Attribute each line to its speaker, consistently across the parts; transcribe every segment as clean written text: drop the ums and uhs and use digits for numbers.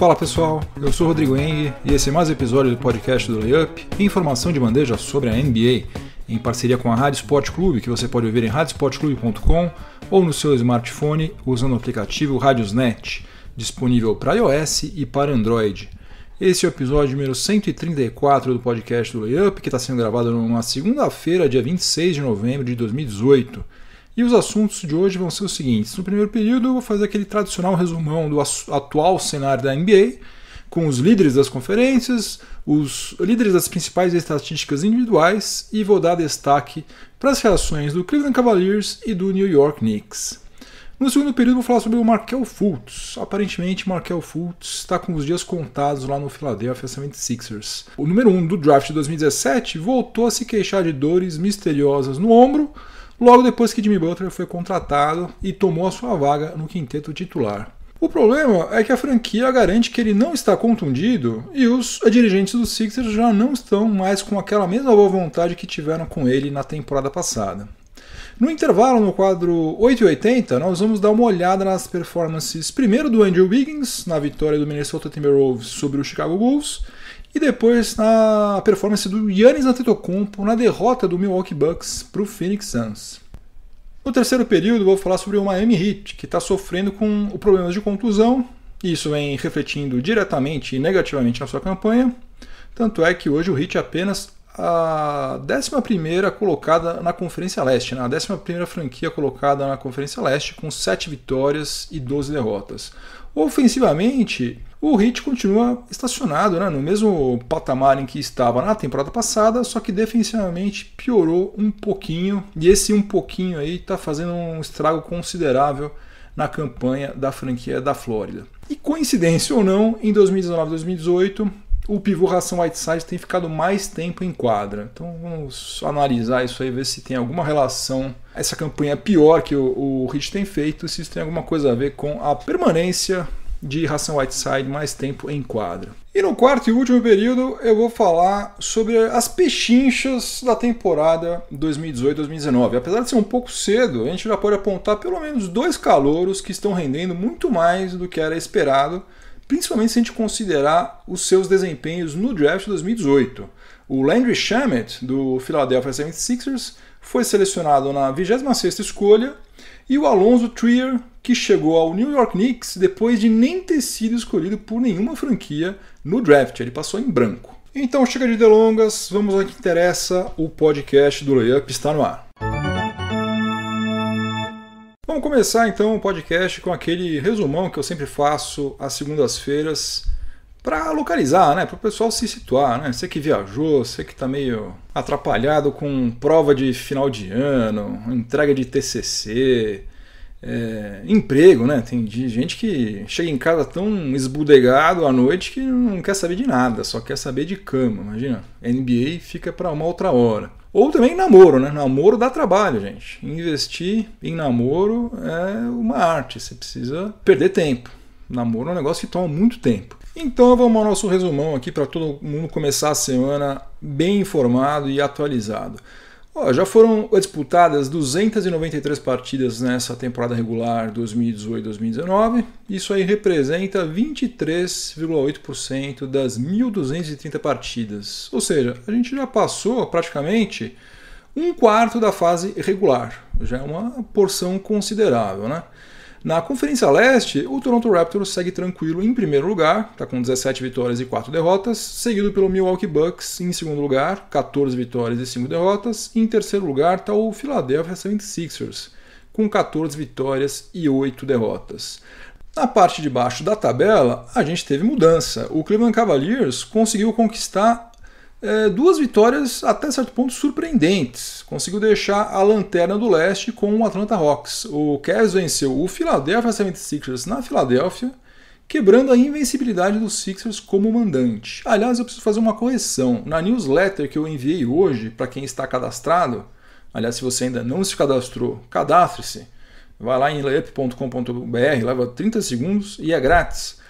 Speaker 1: Fala pessoal, eu sou o Rodrigo Eng e esse é mais um episódio do podcast do Layup, informação de bandeja sobre a NBA, em parceria com a Rádio Sport Clube, que você pode ouvir em radiosportclube.com ou no seu smartphone usando o aplicativo Radiosnet, disponível para iOS e para Android. Esse é o episódio número 134 do podcast do Layup, que está sendo gravado numa segunda-feira, dia 26 de novembro de 2018. E os assuntos de hoje vão ser os seguintes. No primeiro período eu vou fazer aquele tradicional resumão do atual cenário da NBA, com os líderes das conferências, os líderes das principais estatísticas individuais e vou dar destaque para as reações do Cleveland Cavaliers e do New York Knicks. No segundo período vou falar sobre o Markelle Fultz. Aparentemente Markelle Fultz está com os dias contados lá no Philadelphia 76ers. O número 1 do draft de 2017 voltou a se queixar de dores misteriosas no ombro, logo depois que Jimmy Butler foi contratado e tomou a sua vaga no quinteto titular. O problema é que a franquia garante que ele não está contundido e os dirigentes do Sixers já não estão mais com aquela mesma boa vontade que tiveram com ele na temporada passada. No intervalo, no quadro 880, nós vamos dar uma olhada nas performances primeiro do Andrew Wiggins, na vitória do Minnesota Timberwolves sobre o Chicago Bulls, e depois na performance do Giannis Antetokounmpo na derrota do Milwaukee Bucks para o Phoenix Suns. No terceiro período, vou falar sobre o Miami Heat, que está sofrendo com problemas de contusão, e isso vem refletindo diretamente e negativamente na sua campanha, tanto é que hoje o Heat é apenas a 11ª colocada na Conferência Leste, a 11ª franquia colocada na Conferência Leste, com 7 vitórias e 12 derrotas. Ofensivamente, o Heat continua estacionado, no mesmo patamar em que estava na temporada passada, só que defensivamente piorou um pouquinho, e esse um pouquinho aí está fazendo um estrago considerável na campanha da franquia da Flórida. E coincidência ou não, em 2019 e 2018, o pivô Hassan Whiteside tem ficado mais tempo em quadra. Então vamos analisar isso aí, ver se tem alguma relação, essa campanha pior que o Heat tem feito, se isso tem alguma coisa a ver com a permanência de Hassan Whiteside mais tempo em quadra. E no quarto e último período eu vou falar sobre as pechinchas da temporada 2018-2019. Apesar de ser um pouco cedo, a gente já pode apontar pelo menos 2 calouros que estão rendendo muito mais do que era esperado, principalmente se a gente considerar os seus desempenhos no draft de 2018. O Landry Shamet, do Philadelphia 76ers, foi selecionado na 26ª escolha, e o Alonzo Trier, que chegou ao New York Knicks depois de nem ter sido escolhido por nenhuma franquia no draft, ele passou em branco. Então chega de delongas, vamos ao que interessa, o podcast do Layup está no ar. Vamos começar então o podcast com aquele resumão que eu sempre faço às segundas-feiras para localizar, para o pessoal se situar, Você que viajou, você que está meio atrapalhado com prova de final de ano, entrega de TCC, emprego, Tem gente que chega em casa tão esbudegado à noite que não quer saber de nada, só quer saber de cama, imagina. NBA fica para uma outra hora. Ou também namoro, Namoro dá trabalho, gente. Investir em namoro é uma arte, você precisa perder tempo. Namoro é um negócio que toma muito tempo. Então vamos ao nosso resumão aqui para todo mundo começar a semana bem informado e atualizado. Já foram disputadas 293 partidas nessa temporada regular 2018-2019. Isso aí representa 23,8% das 1.230 partidas. Ou seja, a gente já passou praticamente um quarto da fase regular. Já é uma porção considerável, Na Conferência Leste, o Toronto Raptors segue tranquilo em primeiro lugar, está com 17 vitórias e 4 derrotas, seguido pelo Milwaukee Bucks em segundo lugar, 14 vitórias e 5 derrotas, e em terceiro lugar está o Philadelphia 76ers, com 14 vitórias e 8 derrotas. Na parte de baixo da tabela, a gente teve mudança. O Cleveland Cavaliers conseguiu conquistar 2 vitórias até certo ponto surpreendentes. Conseguiu deixar a lanterna do leste com o Atlanta Hawks. O Cavs venceu o Philadelphia 76ers na Filadélfia, quebrando a invencibilidade dos Sixers como mandante. Aliás, eu preciso fazer uma correção. Na newsletter que eu enviei hoje, para quem está cadastrado, aliás, se você ainda não se cadastrou, cadastre-se. Vai lá em layup.com.br, leva 30 segundos e é grátis.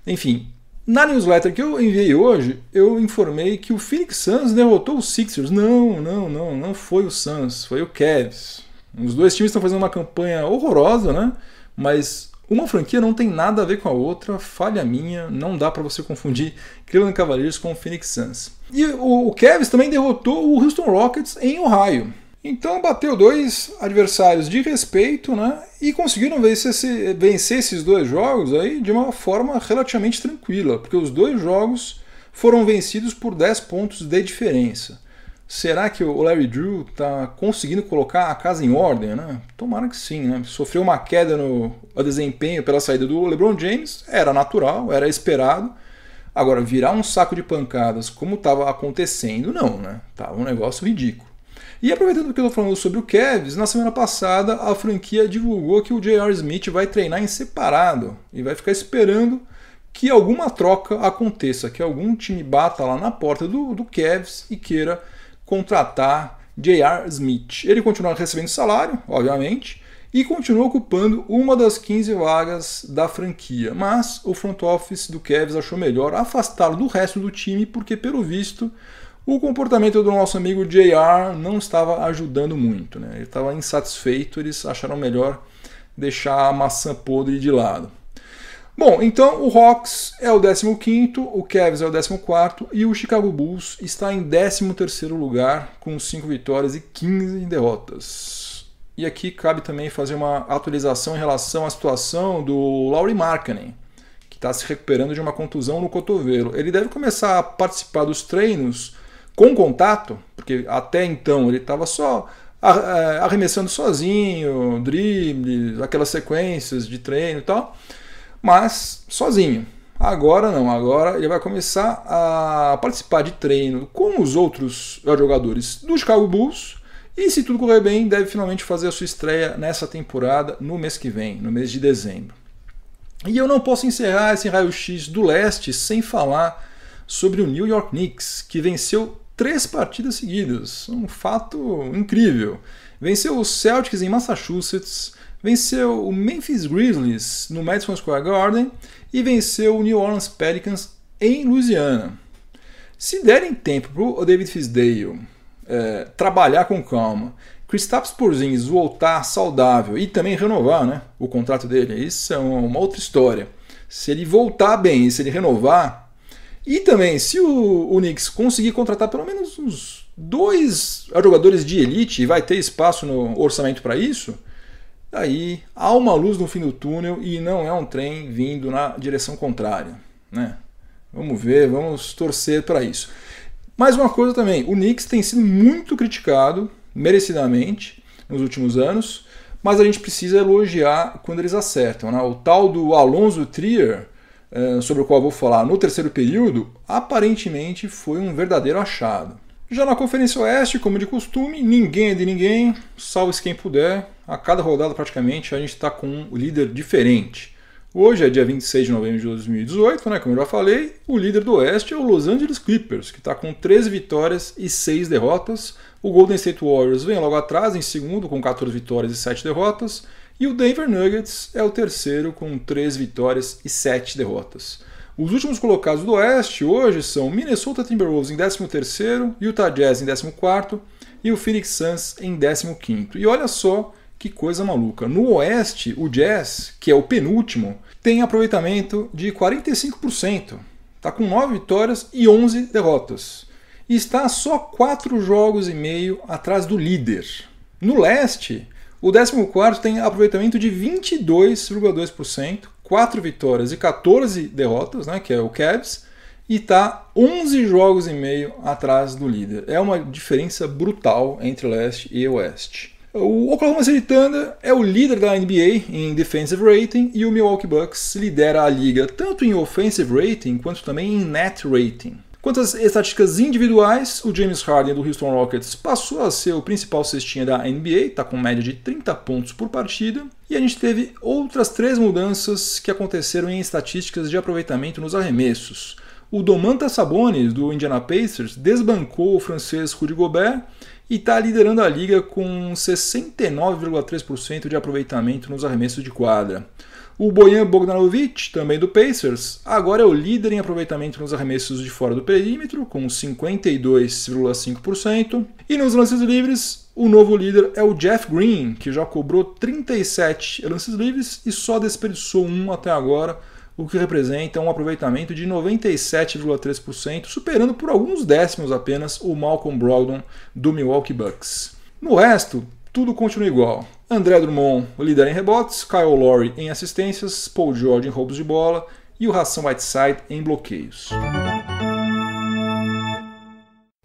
Speaker 1: Enfim, na newsletter que eu enviei hoje, eu informei que o Phoenix Suns derrotou os Sixers. Não foi o Suns, foi o Cavs. Os dois times estão fazendo uma campanha horrorosa, mas Uma franquia não tem nada a ver com a outra, falha minha, não dá para você confundir Cleveland Cavaliers com o Phoenix Suns. E o Cavs também derrotou o Houston Rockets em Ohio. Então bateu dois adversários de respeito, né? E conseguiram vencer esses dois jogos aí de uma forma relativamente tranquila, porque os dois jogos foram vencidos por 10 pontos de diferença. Será que o Larry Drew está conseguindo colocar a casa em ordem, né? Tomara que sim, né? Sofreu uma queda no desempenho pela saída do LeBron James, era natural, era esperado. Agora, virar um saco de pancadas como estava acontecendo, não, né? Tava um negócio ridículo. E aproveitando que eu estou falando sobre o Cavs, na semana passada a franquia divulgou que o J.R. Smith vai treinar em separado e vai ficar esperando que alguma troca aconteça, que algum time bata lá na porta do Cavs e queira contratar J.R. Smith. Ele continua recebendo salário, obviamente, e continua ocupando uma das 15 vagas da franquia. Mas o front office do Cavs achou melhor afastá-lo do resto do time, porque, pelo visto, o comportamento do nosso amigo J.R. não estava ajudando muito, né? Ele estava insatisfeito, eles acharam melhor deixar a maçã podre de lado. Bom, então o Hawks é o 15º, o Cavs é o 14º e o Chicago Bulls está em 13º lugar com 5 vitórias e 15 derrotas. E aqui cabe também fazer uma atualização em relação à situação do Lauri Markkanen, que está se recuperando de uma contusão no cotovelo. Ele deve começar a participar dos treinos com contato, porque até então ele estava só arremessando sozinho, dribles, aquelas sequências de treino e tal, mas sozinho. Agora não, agora ele vai começar a participar de treino com os outros jogadores do Chicago Bulls e, se tudo correr bem, deve finalmente fazer a sua estreia nessa temporada no mês que vem, no mês de dezembro. E eu não posso encerrar esse raio-x do leste sem falar sobre o New York Knicks, que venceu 3 partidas seguidas, um fato incrível. Venceu os Celtics em Massachusetts, venceu o Memphis Grizzlies no Madison Square Garden e venceu o New Orleans Pelicans em Louisiana. Se derem tempo para o David Fizdale trabalhar com calma, Kristaps Porzingis voltar saudável e também renovar, né, o contrato dele, isso é uma outra história. Se ele voltar bem e se ele renovar, e também se o Knicks conseguir contratar pelo menos uns 2 jogadores de elite e vai ter espaço no orçamento para isso, aí há uma luz no fim do túnel e não é um trem vindo na direção contrária, né? Vamos ver, vamos torcer para isso. Mais uma coisa também, o Knicks tem sido muito criticado, merecidamente, nos últimos anos, mas a gente precisa elogiar quando eles acertam, né? O tal do Alonzo Trier, sobre o qual eu vou falar no terceiro período, aparentemente foi um verdadeiro achado. Já na Conferência Oeste, como de costume, ninguém é de ninguém, salve-se quem puder. A cada rodada, praticamente, a gente está com um líder diferente. Hoje é dia 26 de novembro de 2018, né, como eu já falei, o líder do Oeste é o Los Angeles Clippers, que está com 13 vitórias e 6 derrotas. O Golden State Warriors vem logo atrás, em segundo, com 14 vitórias e 7 derrotas. E o Denver Nuggets é o terceiro, com 3 vitórias e 7 derrotas. Os últimos colocados do Oeste hoje são Minnesota Timberwolves em 13º, Utah Jazz em 14º e o Phoenix Suns em 15º. E olha só que coisa maluca. No Oeste, o Jazz, que é o penúltimo, tem aproveitamento de 45%. Está com 9 vitórias e 11 derrotas. E está a só 4 jogos e meio atrás do líder. No Leste, o 14º tem aproveitamento de 22,2%, 4 vitórias e 14 derrotas, né, que é o Cavs, e está 11 jogos e meio atrás do líder. É uma diferença brutal entre Leste e Oeste. O Oklahoma City Thunder é o líder da NBA em Defensive Rating e o Milwaukee Bucks lidera a liga tanto em Offensive Rating quanto também em Net Rating. Quanto às estatísticas individuais, o James Harden do Houston Rockets passou a ser o principal cestinha da NBA, está com média de 30 pontos por partida. E a gente teve outras 3 mudanças que aconteceram em estatísticas de aproveitamento nos arremessos. O Domantas Sabonis do Indiana Pacers desbancou o francês Rudy Gobert e está liderando a liga com 69,3% de aproveitamento nos arremessos de quadra. O Bojan Bogdanovic, também do Pacers, agora é o líder em aproveitamento nos arremessos de fora do perímetro, com 52,5%. E nos lances livres, O novo líder é o Jeff Green, que já cobrou 37 lances livres e só desperdiçou um até agora, o que representa um aproveitamento de 97,3%, superando por alguns décimos apenas o Malcolm Brogdon do Milwaukee Bucks. No resto, tudo continua igual. André Drummond, líder em rebotes, Kyle Lowry em assistências, Paul George em roubos de bola e o Hassan Whiteside em bloqueios.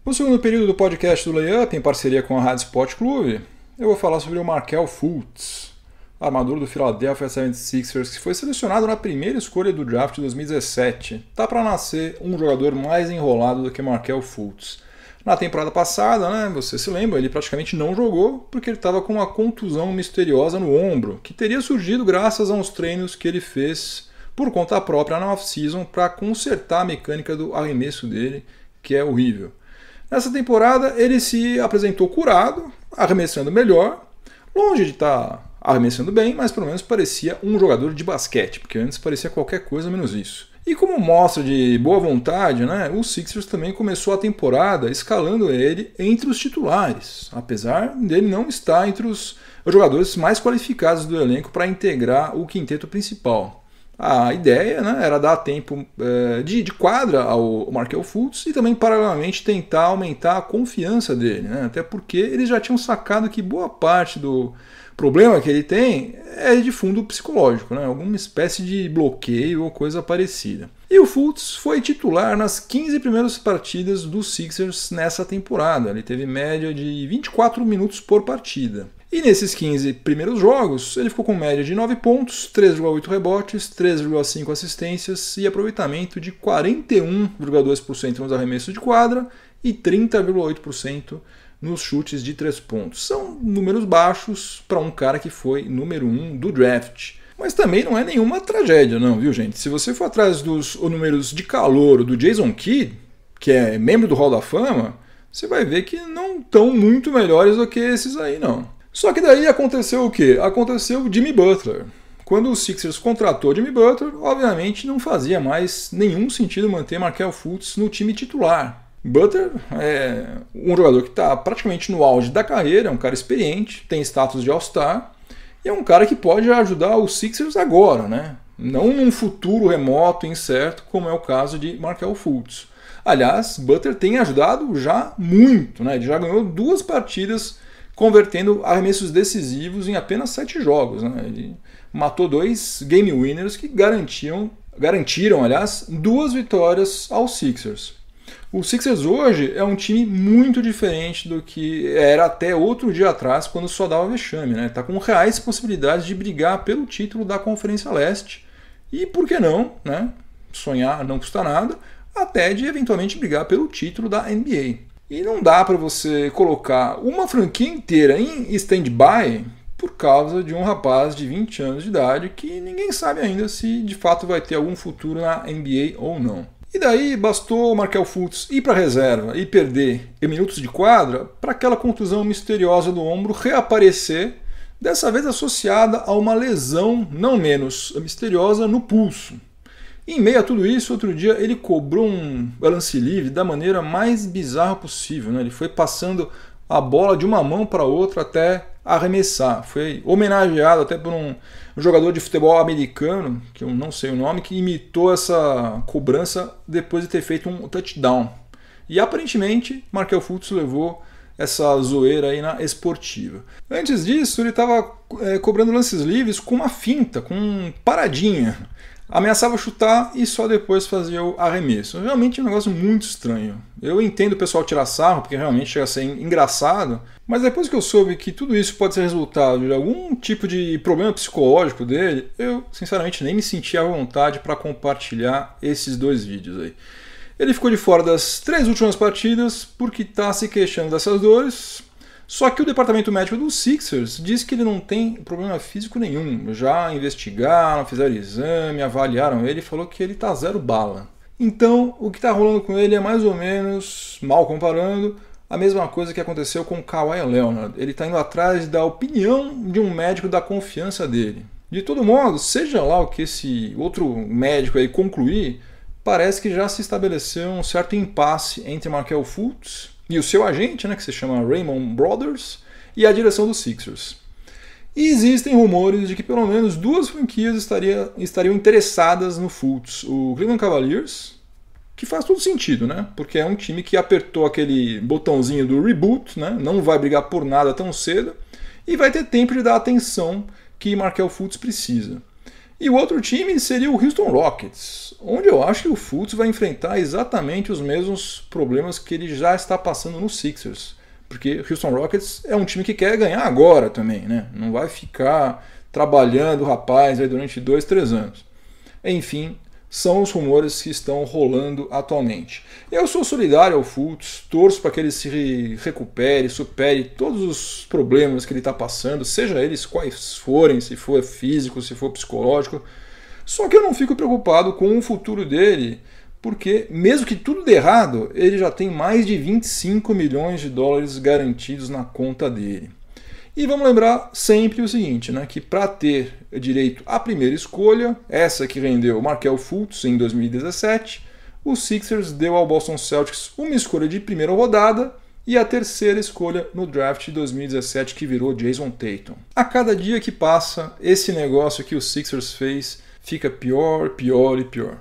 Speaker 1: No segundo período do podcast do Layup, em parceria com a Rádio Sport Clube, eu vou falar sobre o Markelle Fultz, armador do Philadelphia 76ers, que foi selecionado na primeira escolha do draft de 2017. Tá para nascer um jogador mais enrolado do que Markelle Fultz. Na temporada passada, você se lembra, ele praticamente não jogou porque ele estava com uma contusão misteriosa no ombro, que teria surgido graças a uns treinos que ele fez por conta própria na off-season para consertar a mecânica do arremesso dele, que é horrível. Nessa temporada ele se apresentou curado, arremessando melhor, longe de estar arremessando bem, mas pelo menos parecia um jogador de basquete, porque antes parecia qualquer coisa menos isso. E como mostra de boa vontade, o Sixers também começou a temporada escalando ele entre os titulares, apesar dele não estar entre os jogadores mais qualificados do elenco para integrar o quinteto principal. A ideia era dar tempo de quadra ao Markelle Fultz e também, paralelamente, tentar aumentar a confiança dele, até porque eles já tinham sacado que boa parte do problema que ele tem é de fundo psicológico, alguma espécie de bloqueio ou coisa parecida. E o Fultz foi titular nas 15 primeiras partidas dos Sixers nessa temporada. Ele teve média de 24 minutos por partida. E nesses 15 primeiros jogos, ele ficou com média de 9 pontos, 3,8 rebotes, 3,5 assistências e aproveitamento de 41,2% nos arremessos de quadra e 30,8% nos chutes de 3 pontos. São números baixos para um cara que foi número 1 do draft. Mas também não é nenhuma tragédia, não, viu, gente? Se você for atrás dos números de calouro do Jason Kidd, que é membro do Hall da Fama, você vai ver que não estão muito melhores do que esses aí, não. Só que daí aconteceu o quê? Aconteceu o Jimmy Butler. Quando o Sixers contratou Jimmy Butler, obviamente não fazia mais nenhum sentido manter Markelle Fultz no time titular. Butler é um jogador que está praticamente no auge da carreira, é um cara experiente, tem status de All-Star, e é um cara que pode ajudar os Sixers agora, não num futuro remoto e incerto, como é o caso de Markelle Fultz. Aliás, Butler tem ajudado já muito, ele já ganhou 2 partidas convertendo arremessos decisivos em apenas 7 jogos. Ele matou 2 game winners que garantiram, 2 vitórias aos Sixers. O Sixers hoje é um time muito diferente do que era até outro dia atrás, quando só dava vexame. Está com reais possibilidades de brigar pelo título da Conferência Leste e, por que não, sonhar não custa nada, até de eventualmente brigar pelo título da NBA. E não dá para você colocar uma franquia inteira em stand-by por causa de um rapaz de 20 anos de idade que ninguém sabe ainda se de fato vai ter algum futuro na NBA ou não. E daí bastou o Markelle Fultz ir para a reserva e perder em minutos de quadra para aquela contusão misteriosa do ombro reaparecer, dessa vez associada a uma lesão não menos misteriosa no pulso. Em meio a tudo isso, outro dia ele cobrou um lance livre da maneira mais bizarra possível. Ele foi passando a bola de uma mão para outra até arremessar. Foi homenageado até por um jogador de futebol americano, que eu não sei o nome, que imitou essa cobrança depois de ter feito um touchdown. E aparentemente Markelle Fultz levou essa zoeira aí na esportiva. Antes disso, ele estava cobrando lances livres com uma finta, com paradinha. Ameaçava chutar e só depois fazia o arremesso. Realmente é um negócio muito estranho. Eu entendo o pessoal tirar sarro, porque realmente chega a ser engraçado, mas depois que eu soube que tudo isso pode ser resultado de algum tipo de problema psicológico dele, eu sinceramente nem me senti à vontade para compartilhar esses 2 vídeos aí. Ele ficou de fora das 3 últimas partidas porque está se queixando dessas dores. Só que o departamento médico dos Sixers diz que ele não tem problema físico nenhum. Já investigaram, fizeram exame, avaliaram ele e falou que ele está 0 bala. Então, o que está rolando com ele é mais ou menos, mal comparando, a mesma coisa que aconteceu com o Kawhi Leonard. Ele está indo atrás da opinião de um médico da confiança dele. De todo modo, seja lá o que esse outro médico aí concluir, parece que já se estabeleceu um certo impasse entre Markelle Fultz e o seu agente, que se chama Raymond Brothers, e a direção dos Sixers. E existem rumores de que pelo menos 2 franquias estariam interessadas no Fultz. O Cleveland Cavaliers, que faz todo sentido, né? Porque é um time que apertou aquele botãozinho do reboot, né? Não vai brigar por nada tão cedo e vai ter tempo de dar a atenção que Markelle Fultz precisa. E o outro time seria o Houston Rockets, onde eu acho que o Fultz vai enfrentar exatamente os mesmos problemas que ele já está passando no Sixers. Porque o Houston Rockets é um time que quer ganhar agora também, né? Não vai ficar trabalhando o rapaz aí durante 2, 3 anos. Enfim, são os rumores que estão rolando atualmente. Eu sou solidário ao Fultz, torço para que ele se recupere, supere todos os problemas que ele está passando, seja eles quais forem, se for físico, se for psicológico. Só que eu não fico preocupado com o futuro dele, porque mesmo que tudo dê errado, ele já tem mais de 25 milhões de dólares garantidos na conta dele. E vamos lembrar sempre o seguinte, né, que para ter direito à primeira escolha, essa que rendeu Markelle Fultz em 2017, o Sixers deu ao Boston Celtics uma escolha de primeira rodada e a terceira escolha no draft de 2017, que virou Jason Tatum. A cada dia que passa, esse negócio que o Sixers fez fica pior, pior e pior.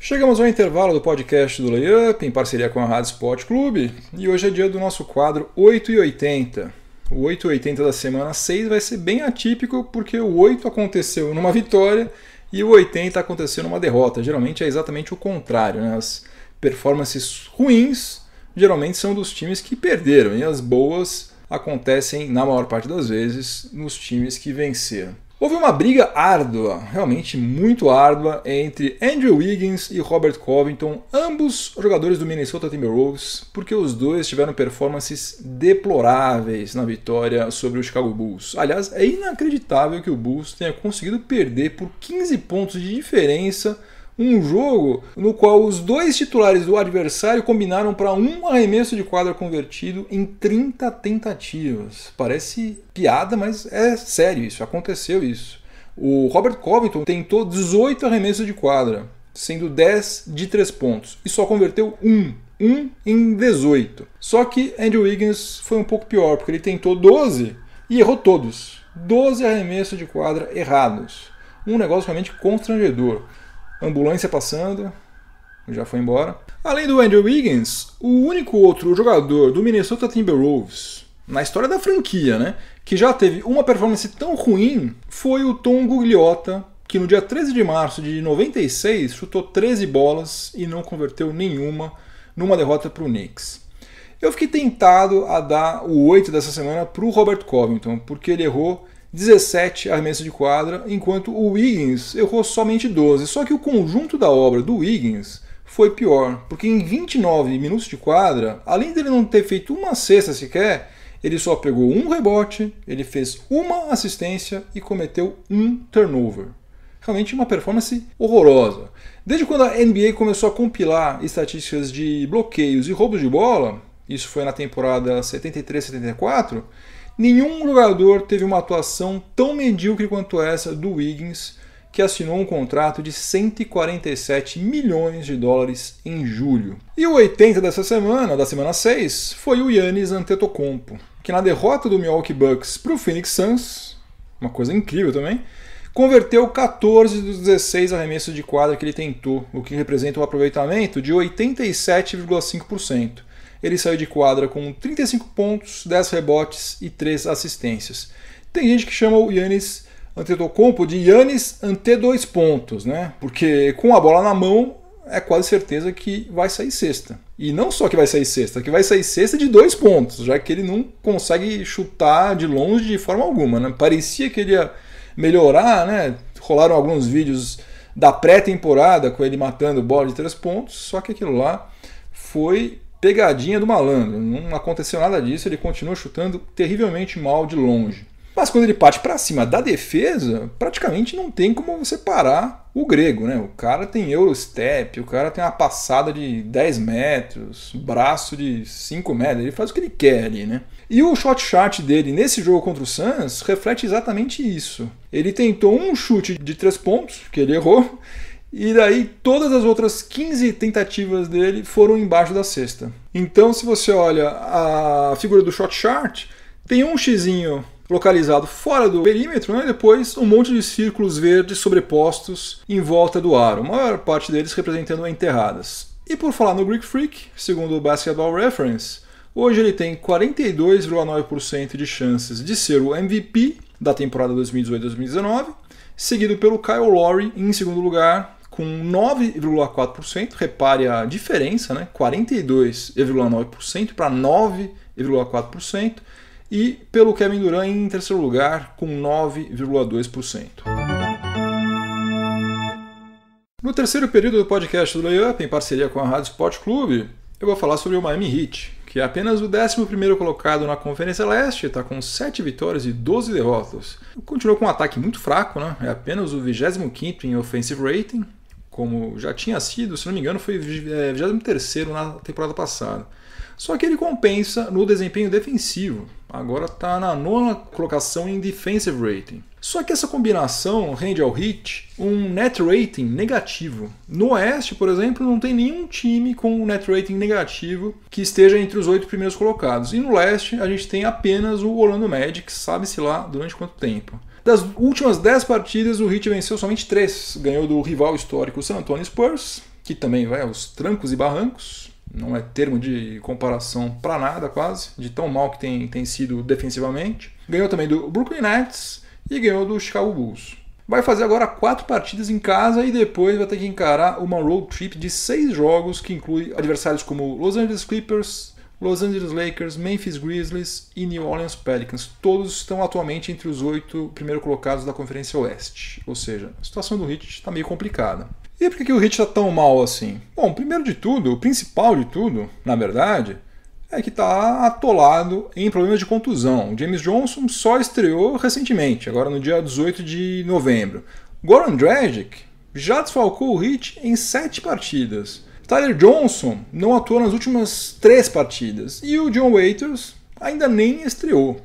Speaker 1: Chegamos ao intervalo do podcast do Layup, em parceria com a Rádio Sport Clube, e hoje é dia do nosso quadro 8 e 80. O 8 e 80 da semana 6 vai ser bem atípico, porque o 8 aconteceu numa vitória e o 80 aconteceu numa derrota. Geralmente é exatamente o contrário, né? As performances ruins geralmente são dos times que perderam, e as boas acontecem, na maior parte das vezes, nos times que venceram. Houve uma briga árdua, realmente muito árdua, entre Andrew Wiggins e Robert Covington, ambos jogadores do Minnesota Timberwolves, porque os dois tiveram performances deploráveis na vitória sobre o Chicago Bulls. Aliás, é inacreditável que o Bulls tenha conseguido perder por 15 pontos de diferença um jogo no qual os dois titulares do adversário combinaram para um arremesso de quadra convertido em 30 tentativas. Parece piada, mas é sério isso, aconteceu isso. O Robert Covington tentou 18 arremessos de quadra, sendo 10 de 3 pontos, e só converteu um em 18. Só que Andrew Wiggins foi um pouco pior, porque ele tentou 12 e errou todos. 12 arremessos de quadra errados. Um negócio realmente constrangedor. Ambulância passando, já foi embora. Além do Andrew Wiggins, o único outro jogador do Minnesota Timberwolves, na história da franquia, né, que já teve uma performance tão ruim, foi o Tom Gugliotta, que no dia 13 de março de 96 chutou 13 bolas e não converteu nenhuma numa derrota para o Knicks. Eu fiquei tentado a dar o 8 dessa semana para o Robert Covington, porque ele errou 17 arremessos de quadra, enquanto o Wiggins errou somente 12. Só que o conjunto da obra do Wiggins foi pior, porque em 29 minutos de quadra, além dele não ter feito uma cesta sequer, ele só pegou um rebote, ele fez uma assistência e cometeu um turnover. Realmente uma performance horrorosa. Desde quando a NBA começou a compilar estatísticas de bloqueios e roubos de bola, isso foi na temporada 73-74, nenhum jogador teve uma atuação tão medíocre quanto essa do Wiggins, que assinou um contrato de 147 milhões de dólares em julho. E o 80 dessa semana, da semana 6, foi o Giannis Antetokounmpo, que na derrota do Milwaukee Bucks para o Phoenix Suns, uma coisa incrível também, converteu 14 dos 16 arremessos de quadra que ele tentou, o que representa um aproveitamento de 87,5%. Ele saiu de quadra com 35 pontos, 10 rebotes e 3 assistências. Tem gente que chama o Giannis Antetokounmpo de Giannis ante 2 pontos, né? Porque com a bola na mão é quase certeza que vai sair cesta. E não só que vai sair cesta, que vai sair cesta de 2 pontos, já que ele não consegue chutar de longe de forma alguma, né? Parecia que ele ia melhorar, né? Rolaram alguns vídeos da pré-temporada com ele matando bola de 3 pontos, só que aquilo lá foi pegadinha do malandro, não aconteceu nada disso, ele continua chutando terrivelmente mal de longe. Mas quando ele parte para cima da defesa, praticamente não tem como você parar o grego, né? O cara tem Eurostep, o cara tem uma passada de 10 metros, braço de 5 metros, ele faz o que ele quer ali, né? E o shot chart dele nesse jogo contra o Suns reflete exatamente isso. Ele tentou um chute de 3 pontos, que ele errou, E daí todas as outras 15 tentativas dele foram embaixo da cesta. Então se você olha a figura do shot chart, tem um xizinho localizado fora do perímetro, né? Depois um monte de círculos verdes sobrepostos em volta do aro, a maior parte deles representando enterradas. E por falar no Greek Freak, segundo o Basketball Reference, hoje ele tem 42,9% de chances de ser o MVP da temporada 2018-2019, seguido pelo Kyle Lowry em segundo lugar, com 9,4%. Repare a diferença, né? 42,9% para 9,4%. E pelo Kevin Durant em terceiro lugar, com 9,2%. No terceiro período do podcast do Layup, em parceria com a Rádio Sport Clube, eu vou falar sobre o Miami Heat, que é apenas o 11º colocado na Conferência Leste, está com 7 vitórias e 12 derrotas. Continua com um ataque muito fraco, né? É apenas o 25º em offensive rating, como já tinha sido, se não me engano, foi 23º na temporada passada. Só que ele compensa no desempenho defensivo. Agora está na 9ª colocação em defensive rating. Só que essa combinação rende ao Heat um net rating negativo. No Oeste, por exemplo, não tem nenhum time com um net rating negativo que esteja entre os 8 primeiros colocados. E no Leste a gente tem apenas o Orlando Magic, sabe-se lá durante quanto tempo. Das últimas 10 partidas, o Heat venceu somente 3. Ganhou do rival histórico San Antonio Spurs, que também vai aos trancos e barrancos. Não é termo de comparação para nada quase, de tão mal que tem sido defensivamente. Ganhou também do Brooklyn Nets e ganhou do Chicago Bulls. Vai fazer agora 4 partidas em casa e depois vai ter que encarar uma road trip de 6 jogos que inclui adversários como Los Angeles Clippers, Los Angeles Lakers, Memphis Grizzlies e New Orleans Pelicans. Todos estão atualmente entre os 8 primeiros colocados da Conferência Oeste. Ou seja, a situação do Heat está meio complicada. E por que o Heat está tão mal assim? Bom, primeiro de tudo, o principal de tudo, na verdade, é que está atolado em problemas de contusão. O James Johnson só estreou recentemente, agora no dia 18 de novembro. Goran Dragic já desfalcou o Heat em 7 partidas. Tyler Johnson não atuou nas últimas 3 partidas. E o John Waiters ainda nem estreou.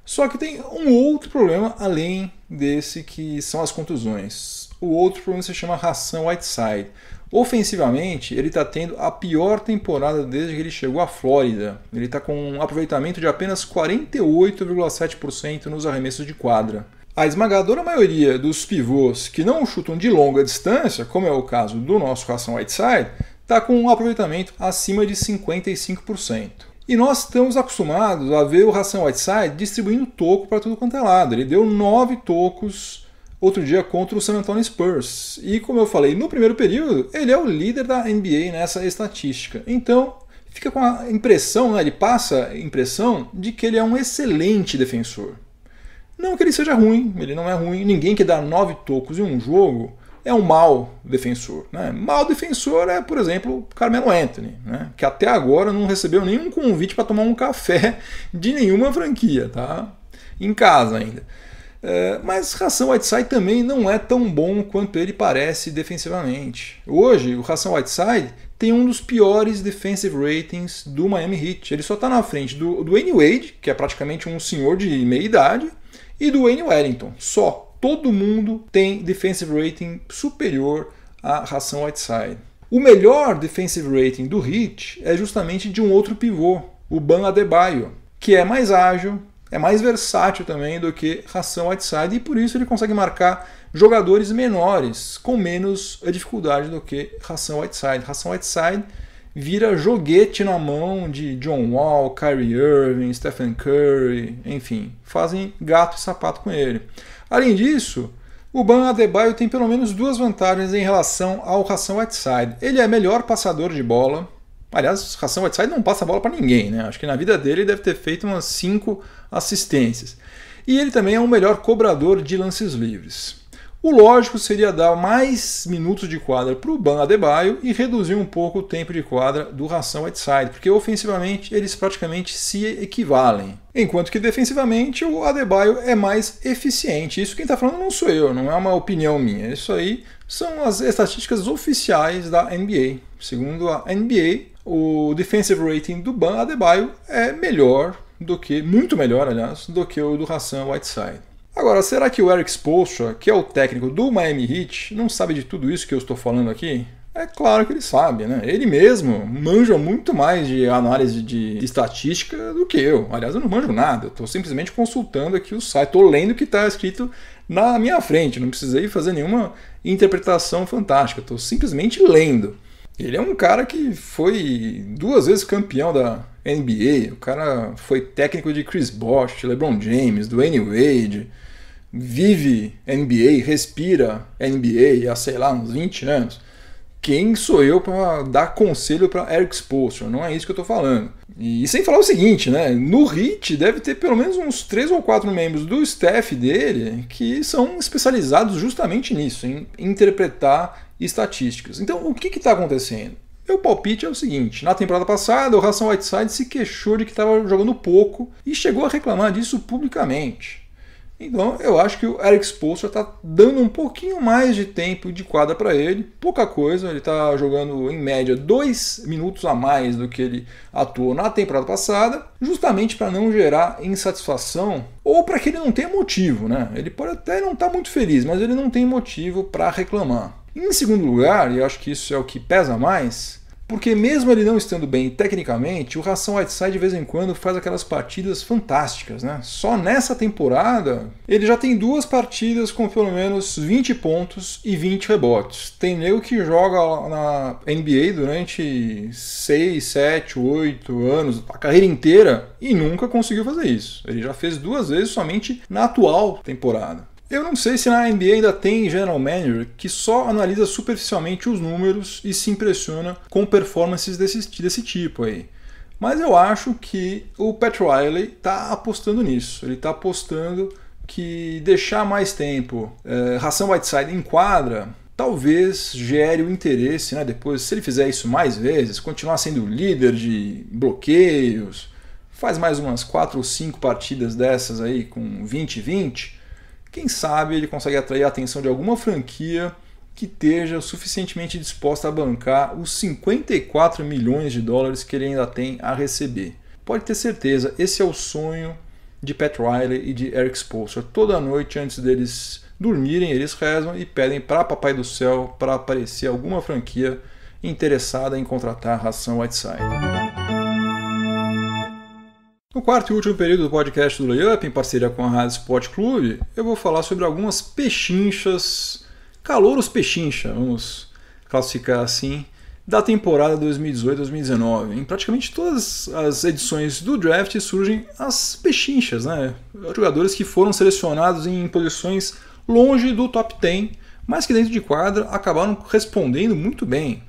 Speaker 1: Só que tem um outro problema além desse, que são as contusões. O outro problema se chama Hassan Whiteside. Ofensivamente, ele está tendo a pior temporada desde que ele chegou à Flórida. Ele está com um aproveitamento de apenas 48,7% nos arremessos de quadra. A esmagadora maioria dos pivôs que não chutam de longa distância, como é o caso do nosso Hassan Whiteside, está com um aproveitamento acima de 55%. E nós estamos acostumados a ver o Hassan Whiteside distribuindo toco para tudo quanto é lado. Ele deu 9 tocos outro dia contra o San Antonio Spurs. E como eu falei, no primeiro período, ele é o líder da NBA nessa estatística. Então, fica com a impressão, né, ele passa a impressão de que ele é um excelente defensor. Não que ele seja ruim, ele não é ruim. Ninguém que dá 9 tocos em um jogo é um mau defensor. Né? Mau defensor é, por exemplo, Carmelo Anthony, né, que até agora não recebeu nenhum convite para tomar um café de nenhuma franquia, tá? Em casa ainda. Mas Hassan Whiteside também não é tão bom quanto ele parece defensivamente. Hoje, o Hassan Whiteside tem um dos piores defensive ratings do Miami Heat. Ele só está na frente do Dwayne Wade, que é praticamente um senhor de meia idade, e do Wayne Wellington. Só. Todo mundo tem defensive rating superior a Hassan Whiteside. O melhor defensive rating do Heat é justamente de um outro pivô, o Bam Adebayo, que é mais ágil, é mais versátil também do que Hassan Whiteside, e por isso ele consegue marcar jogadores menores, com menos dificuldade do que Hassan Whiteside. Hassan Whiteside vira joguete na mão de John Wall, Kyrie Irving, Stephen Curry, enfim, fazem gato e sapato com ele. Além disso, o Bam Adebayo tem pelo menos 2 vantagens em relação ao Hassan Whiteside. Ele é melhor passador de bola. Aliás, Hassan Whiteside não passa a bola para ninguém, né? Acho que na vida dele ele deve ter feito umas 5 assistências. E ele também é um melhor cobrador de lances livres. O lógico seria dar mais minutos de quadra para o Bam Adebayo e reduzir um pouco o tempo de quadra do Hassan Whiteside, porque ofensivamente eles praticamente se equivalem. Enquanto que defensivamente o Adebayo é mais eficiente. Isso quem está falando não sou eu, não é uma opinião minha. Isso aí são as estatísticas oficiais da NBA. Segundo a NBA, o defensive rating do Bam Adebayo é melhor do que, muito melhor aliás, do que o do Hassan Whiteside. Agora, será que o Erik Spoelstra, que é o técnico do Miami Heat, não sabe de tudo isso que eu estou falando aqui? É claro que ele sabe, né? Ele mesmo manja muito mais de análise de estatística do que eu. Aliás, eu não manjo nada, eu estou simplesmente consultando aqui o site, estou lendo o que está escrito na minha frente, não precisei fazer nenhuma interpretação fantástica, estou simplesmente lendo. Ele é um cara que foi 2 vezes campeão da NBA, o cara foi técnico de Chris Bosh, LeBron James, Dwayne Wade, vive NBA, respira NBA há, sei lá, uns 20 anos. Quem sou eu para dar conselho para Erik Spoelstra? Não é isso que eu estou falando. E sem falar o seguinte, né? No Heat deve ter pelo menos uns 3 ou 4 membros do staff dele que são especializados justamente nisso, em interpretar estatísticas. Então, o que está acontecendo? Meu palpite é o seguinte: na temporada passada, o Hassan Whiteside se queixou de que estava jogando pouco e chegou a reclamar disso publicamente. Então, eu acho que o Erik Spoelstra está dando um pouquinho mais de tempo de quadra para ele, pouca coisa, ele está jogando em média 2 minutos a mais do que ele atuou na temporada passada, justamente para não gerar insatisfação ou para que ele não tenha motivo, né? Ele pode até não estar muito feliz, mas ele não tem motivo para reclamar. Em segundo lugar, e eu acho que isso é o que pesa mais, porque mesmo ele não estando bem tecnicamente, o Hassan Whiteside de vez em quando faz aquelas partidas fantásticas, né? Só nessa temporada ele já tem 2 partidas com pelo menos 20 pontos e 20 rebotes. Tem nego que joga na NBA durante 6, 7, 8 anos, a carreira inteira, e nunca conseguiu fazer isso. Ele já fez 2 vezes somente na atual temporada. Eu não sei se na NBA ainda tem general manager que só analisa superficialmente os números e se impressiona com performances desse tipo aí. Mas eu acho que o Pat Riley está apostando nisso. Ele está apostando que deixar mais tempo Hassan Whiteside em quadra talvez gere o interesse, né? Depois, se ele fizer isso mais vezes, continuar sendo líder de bloqueios, faz mais umas 4 ou 5 partidas dessas aí com 20-20, quem sabe ele consegue atrair a atenção de alguma franquia que esteja suficientemente disposta a bancar os 54 milhões de dólares que ele ainda tem a receber. Pode ter certeza, esse é o sonho de Pat Riley e de Erik Spoelstra. Toda noite antes deles dormirem, eles rezam e pedem para Papai do Céu para aparecer alguma franquia interessada em contratar Hassan Whiteside. No quarto e último período do podcast do Layup, em parceria com a Rádio Sport Clube, eu vou falar sobre algumas pechinchas, calouros pechincha, vamos classificar assim, da temporada 2018-2019. Em praticamente todas as edições do draft surgem as pechinchas, né? Jogadores que foram selecionados em posições longe do top 10, mas que dentro de quadra acabaram respondendo muito bem,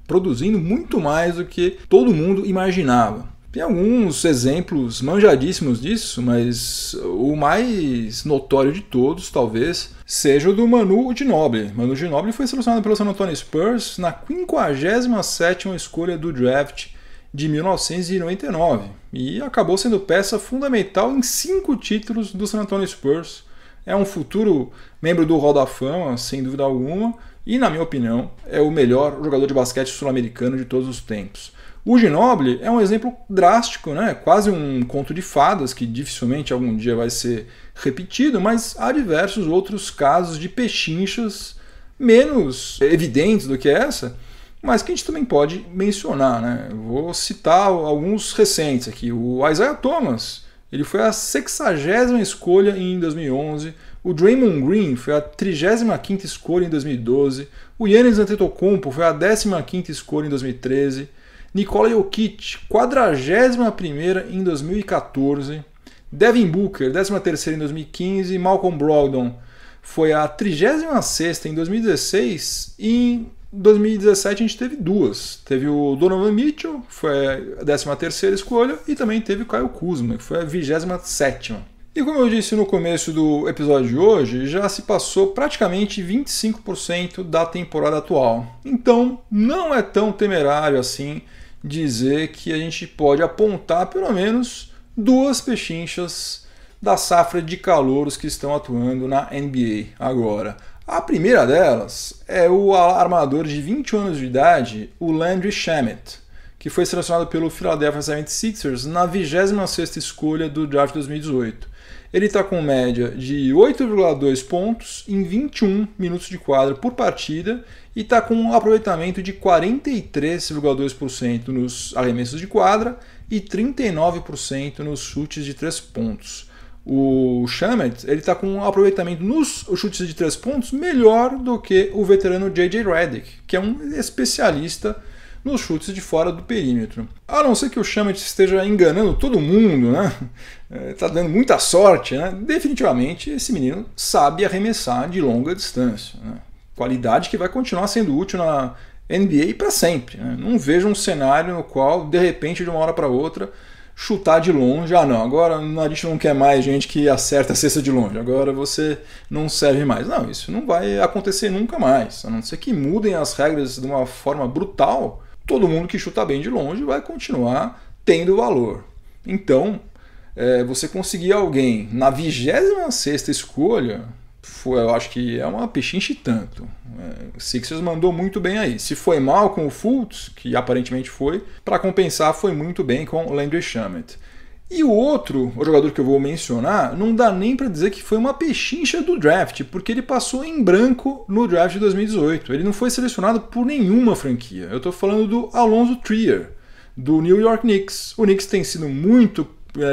Speaker 1: produzindo muito mais do que todo mundo imaginava. Tem alguns exemplos manjadíssimos disso, mas o mais notório de todos, talvez, seja o do Manu Ginobili. Manu Ginobili foi selecionado pelo San Antonio Spurs na 57ª escolha do draft de 1999 e acabou sendo peça fundamental em 5 títulos do San Antonio Spurs. É um futuro membro do Hall da Fama, sem dúvida alguma, e, na minha opinião, é o melhor jogador de basquete sul-americano de todos os tempos. O Ginobili é um exemplo drástico, né? Quase um conto de fadas que dificilmente algum dia vai ser repetido, mas há diversos outros casos de pechinchas menos evidentes do que essa, mas que a gente também pode mencionar, né? Eu vou citar alguns recentes aqui. O Isaiah Thomas, ele foi a 60ª escolha em 2011, o Draymond Green foi a 35ª escolha em 2012, o Giannis Antetokounmpo foi a 15ª escolha em 2013, Nikola Jokic, 41ª em 2014, Devin Booker, 13ª em 2015, Malcolm Brogdon foi a 36ª em 2016 e em 2017 a gente teve 2. Teve o Donovan Mitchell, foi a 13ª escolha, e também teve o Kyle Kuzma, que foi a 27ª. E como eu disse no começo do episódio de hoje, já se passou praticamente 25% da temporada atual. Então não é tão temerário assim dizer que a gente pode apontar pelo menos 2 pechinchas da safra de calouros que estão atuando na NBA agora. A primeira delas é o armador de 21 anos de idade, o Landry Shamet, que foi selecionado pelo Philadelphia 76ers na 26ª escolha do draft 2018. ele está com média de 8,2 pontos em 21 minutos de quadra por partida e está com um aproveitamento de 43,2% nos arremessos de quadra e 39% nos chutes de 3 pontos. O Shamet está com um aproveitamento nos chutes de 3 pontos melhor do que o veterano J.J. Redick, que é um especialista nos chutes de fora do perímetro. A não ser que o Shamet esteja enganando todo mundo, né? Tá dando muita sorte, né? Definitivamente esse menino sabe arremessar de longa distância, né? Qualidade que vai continuar sendo útil na NBA para sempre, né? Não vejo um cenário no qual, de repente, de uma hora para outra, chutar de longe, não, agora a gente não quer mais gente que acerta a cesta de longe, agora você não serve mais. Não, isso não vai acontecer nunca mais, a não ser que mudem as regras de uma forma brutal, todo mundo que chuta bem de longe vai continuar tendo valor. Então, você conseguir alguém na 26ª escolha, eu acho que é uma pechinche tanto. O Sixers mandou muito bem aí. Se foi mal com o Fultz, que aparentemente foi, para compensar foi muito bem com o Landry Shamet. E o jogador que eu vou mencionar, não dá nem para dizer que foi uma pechincha do draft, porque ele passou em branco no draft de 2018. Ele não foi selecionado por nenhuma franquia. Eu estou falando do Alonzo Trier, do New York Knicks. O Knicks tem sido muito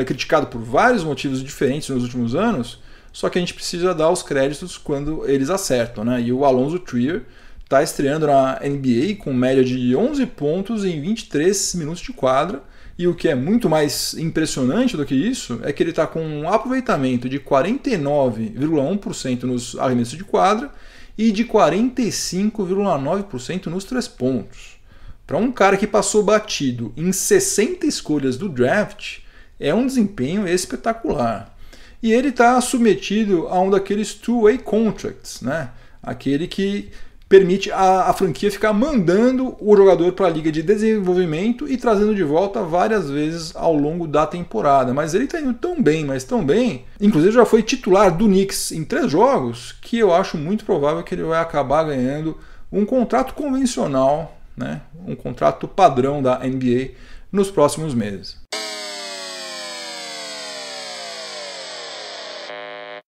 Speaker 1: criticado por vários motivos diferentes nos últimos anos, só que a gente precisa dar os créditos quando eles acertam, né? E o Alonzo Trier está estreando na NBA com média de 11 pontos em 23 minutos de quadra, e o que é muito mais impressionante do que isso é que ele está com um aproveitamento de 49,1% nos arremessos de quadra e de 45,9% nos 3 pontos. Para um cara que passou batido em 60 escolhas do draft, é um desempenho espetacular. E ele está submetido a um daqueles two-way contracts, né? Aquele que permite a franquia ficar mandando o jogador para a liga de desenvolvimento e trazendo de volta várias vezes ao longo da temporada. Mas ele está indo tão bem, mas tão bem, inclusive já foi titular do Knicks em 3 jogos, que eu acho muito provável que ele vai acabar ganhando um contrato convencional, né? Um contrato padrão da NBA nos próximos meses.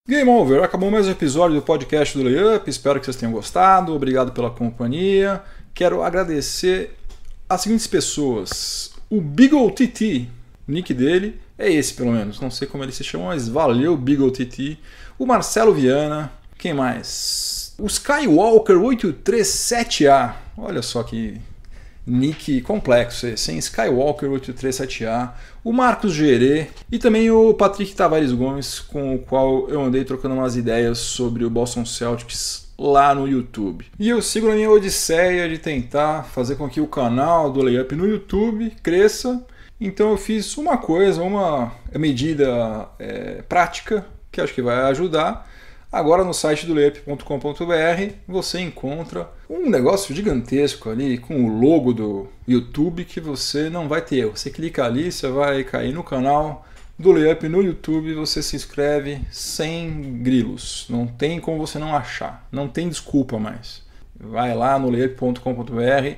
Speaker 1: Game over, acabou mais um episódio do podcast do Layup, espero que vocês tenham gostado, obrigado pela companhia. Quero agradecer as seguintes pessoas: o Beagle TT, o nick dele é esse pelo menos, não sei como ele se chama, mas valeu Beagle TT. O Marcelo Viana, quem mais? O Skywalker 837A, olha só que nick complexo esse, hein? Skywalker 837A, o Marcos Gerê e também o Patrick Tavares Gomes, com o qual eu andei trocando umas ideias sobre o Boston Celtics lá no YouTube. E eu sigo na minha odisseia de tentar fazer com que o canal do Layup no YouTube cresça, então eu fiz uma coisa, uma medida prática que acho que vai ajudar. Agora no site do layup.com.br você encontra um negócio gigantesco ali com o logo do YouTube que você não vai ter erro. Você clica ali, você vai cair no canal do Layup no YouTube, você se inscreve sem grilos. Não tem como você não achar, não tem desculpa mais. Vai lá no layup.com.br,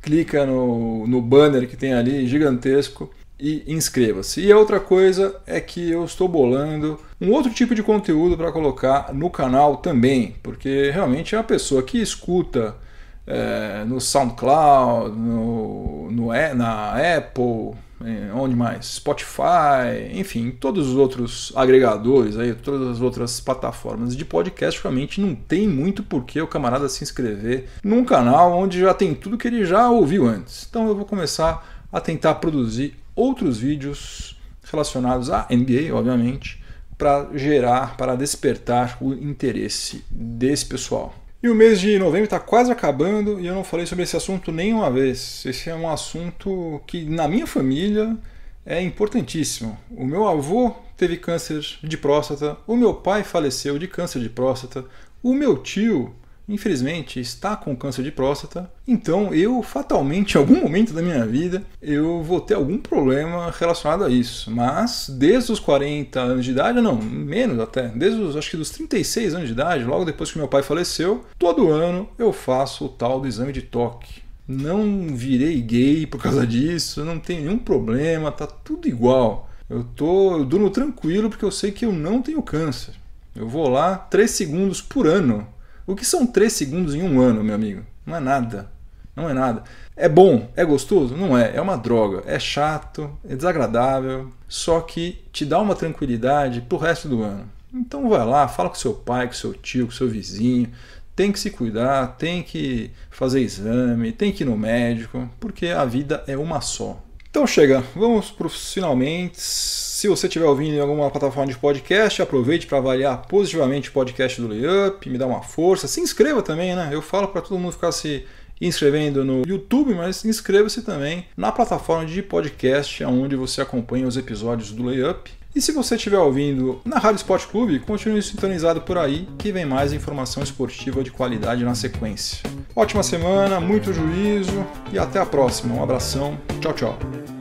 Speaker 1: clica no banner que tem ali gigantesco e inscreva-se. E a outra coisa é que eu estou bolando um outro tipo de conteúdo para colocar no canal também, porque realmente é uma pessoa que escuta no SoundCloud, na Apple, onde mais? Spotify, enfim, todos os outros agregadores, aí, todas as outras plataformas de podcast, realmente não tem muito porquê o camarada se inscrever num canal onde já tem tudo que ele já ouviu antes. Então eu vou começar a tentar produzir outros vídeos relacionados à NBA, obviamente, para despertar o interesse desse pessoal. E o mês de novembro está quase acabando e eu não falei sobre esse assunto nenhuma vez. Esse é um assunto que na minha família é importantíssimo. O meu avô teve câncer de próstata, o meu pai faleceu de câncer de próstata, o meu tio, infelizmente, está com câncer de próstata, então eu fatalmente, em algum momento da minha vida, eu vou ter algum problema relacionado a isso. Mas desde os 40 anos de idade, não, menos até, acho que dos 36 anos de idade, logo depois que meu pai faleceu, todo ano eu faço o tal do exame de toque. Não virei gay por causa disso, não tem nenhum problema, tá tudo igual. Eu durmo tranquilo porque eu sei que eu não tenho câncer. Eu vou lá 3 segundos por ano. O que são 3 segundos em um ano, meu amigo? Não é nada. Não é nada. É bom? É gostoso? Não é. É uma droga. É chato, é desagradável, só que te dá uma tranquilidade pro resto do ano. Então vai lá, fala com seu pai, com seu tio, com seu vizinho. Tem que se cuidar, tem que fazer exame, tem que ir no médico, porque a vida é uma só. Então chega, vamos para os finalmente. Se você estiver ouvindo em alguma plataforma de podcast, aproveite para avaliar positivamente o podcast do Layup, me dá uma força. Se inscreva também, né? Eu falo para todo mundo ficar se inscrevendo no YouTube, mas inscreva-se também na plataforma de podcast onde você acompanha os episódios do Layup. E se você estiver ouvindo na Rádio Sport Clube, continue sintonizado por aí, que vem mais informação esportiva de qualidade na sequência. Ótima semana, muito juízo e até a próxima. Um abração, tchau, tchau.